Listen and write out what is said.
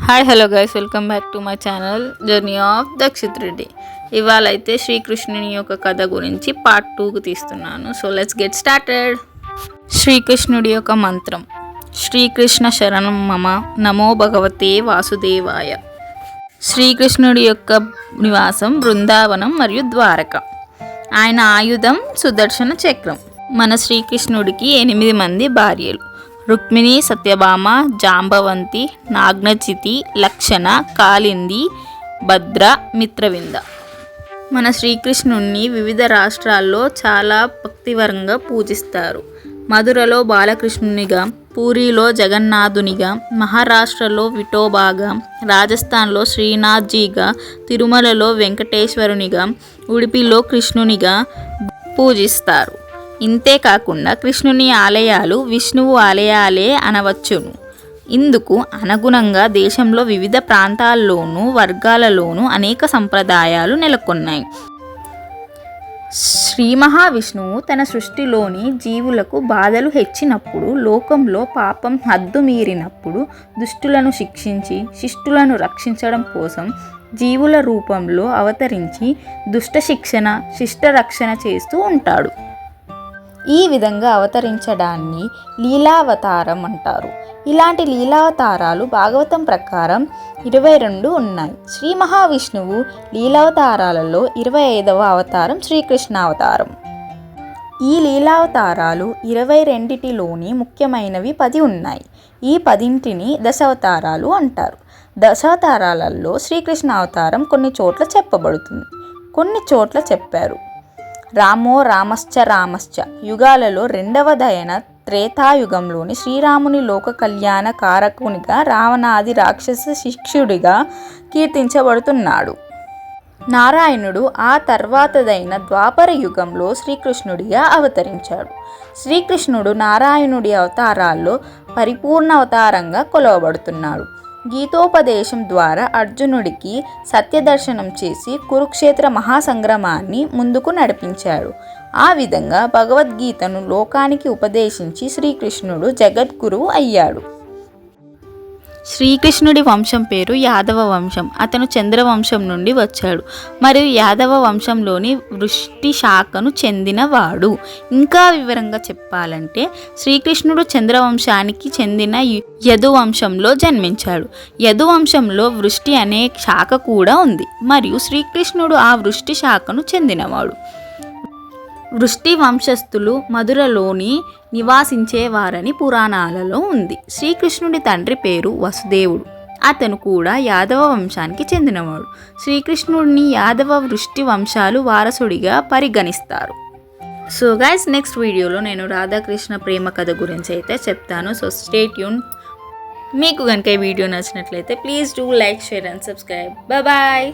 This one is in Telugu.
Hi hello guys, welcome back to my channel journey of Dakshit Reddy. ఇవాళ అయితే శ్రీకృష్ణుని యొక్క కథ గురించి పార్ట్ 2కు తీస్తున్నాను. So let's get started. శ్రీకృష్ణుడి యొక్క మంత్రం: శ్రీకృష్ణ శరణం మమ, నమో భగవతే వాసుదేవాయ. శ్రీకృష్ణుడి యొక్క నివాసం బృందావనం మరియు ద్వారక. ఆయన ఆయుధం సుదర్శన చక్రం. మన శ్రీకృష్ణుడికి 8 మంది భార్యలు: రుక్మిణి, సత్యభామ, జాంబవంతి, నాగ్నచితి, లక్షణ, కాళింది, భద్ర, మిత్రవింద. మన శ్రీకృష్ణుణ్ణి వివిధ రాష్ట్రాల్లో చాలా భక్తివరంగా పూజిస్తారు. మధురలో బాలకృష్ణునిగా, పూరిలో జగన్నాథునిగా, మహారాష్ట్రలో విఠోబాగా, రాజస్థాన్లో శ్రీనాథ్జీగా, తిరుమలలో వెంకటేశ్వరునిగా, ఉడిపిలో కృష్ణునిగా పూజిస్తారు. ఇంతే కాకుండా కృష్ణుని ఆలయాలు విష్ణువు ఆలయాలే అనవచ్చును. ఇందుకు అనుగుణంగా దేశంలో వివిధ ప్రాంతాల్లోనూ వర్గాలలోనూ అనేక సంప్రదాయాలు నెలకొన్నాయి. శ్రీ మహావిష్ణువు తన సృష్టిలోని జీవులకు బాధలు హెచ్చినప్పుడు, లోకంలో పాపం హద్దు మీరినప్పుడు దుష్టులను శిక్షించి శిష్టులను రక్షించడం కోసం జీవుల రూపంలో అవతరించి దుష్ట శిక్షణ, శిష్ట రక్షణ చేస్తూ ఉంటాడు. ఈ విధంగా అవతరించడాన్ని లీలావతారం అంటారు. ఇలాంటి లీలావతారాలు భాగవతం ప్రకారం 22 ఉన్నాయి. శ్రీ మహావిష్ణువు లీలావతారాలలో 25వ అవతారం శ్రీకృష్ణావతారం. ఈ లీలావతారాలు 22లోని ముఖ్యమైనవి 10 ఉన్నాయి. ఈ 10ంటిని దశావతారాలు అంటారు. దశావతారాలలో శ్రీకృష్ణ అవతారం కొన్ని చోట్ల చెప్పబడుతుంది, కొన్ని చోట్ల చెప్పారు. రామో రామశ్చ రామశ్చ యుగాలలో 2వదైన త్రేతాయుగంలోని శ్రీరాముని లోక కళ్యాణ కారకునిగా, రావణాది రాక్షస శిక్షుడిగా కీర్తించబడుతున్నాడు. నారాయణుడు ఆ తర్వాతదైన ద్వాపర యుగంలో శ్రీకృష్ణుడిగా అవతరించాడు. శ్రీకృష్ణుడు నారాయణుడి అవతారాల్లో పరిపూర్ణ అవతారంగా కొలవబడుతున్నాడు. గీతోపదేశం ద్వారా అర్జునుడికి సత్యదర్శనం చేసి కురుక్షేత్ర మహాసంగ్రామాన్ని ముందుకు నడిపించాడు. ఆ విధంగా భగవద్గీతను లోకానికి ఉపదేశించి శ్రీకృష్ణుడు జగద్గురువు అయ్యాడు. శ్రీకృష్ణుడి వంశం పేరు యాదవ వంశం. అతను చంద్రవంశం నుండి వచ్చాడు మరియు యాదవ వంశంలోని వృష్టి శాఖను చెందినవాడు. ఇంకా వివరంగా చెప్పాలంటే శ్రీకృష్ణుడు చంద్రవంశానికి చెందిన యదువంశంలో జన్మించాడు. యదువంశంలో వృష్టి అనే శాఖ కూడా ఉంది మరియు శ్రీకృష్ణుడు ఆ వృష్టి శాఖను చెందినవాడు. వృష్టి వంశస్థులు మధురలోని నివాసించేవారని పురాణాలలో ఉంది. శ్రీకృష్ణుడి తండ్రి పేరు వసుదేవుడు. అతను కూడా యాదవ వంశానికి చెందినవాడు. శ్రీకృష్ణుడిని యాదవ వృష్టి వంశాలు వారసుడిగా పరిగణిస్తారు. సో గైస్, నెక్స్ట్ వీడియోలో నేను రాధాకృష్ణ ప్రేమ కథ గురించి అయితే చెప్తాను. So stay tune. మీకు కనుక ఈ వీడియో నచ్చినట్లయితే please do like, share and subscribe. Bye.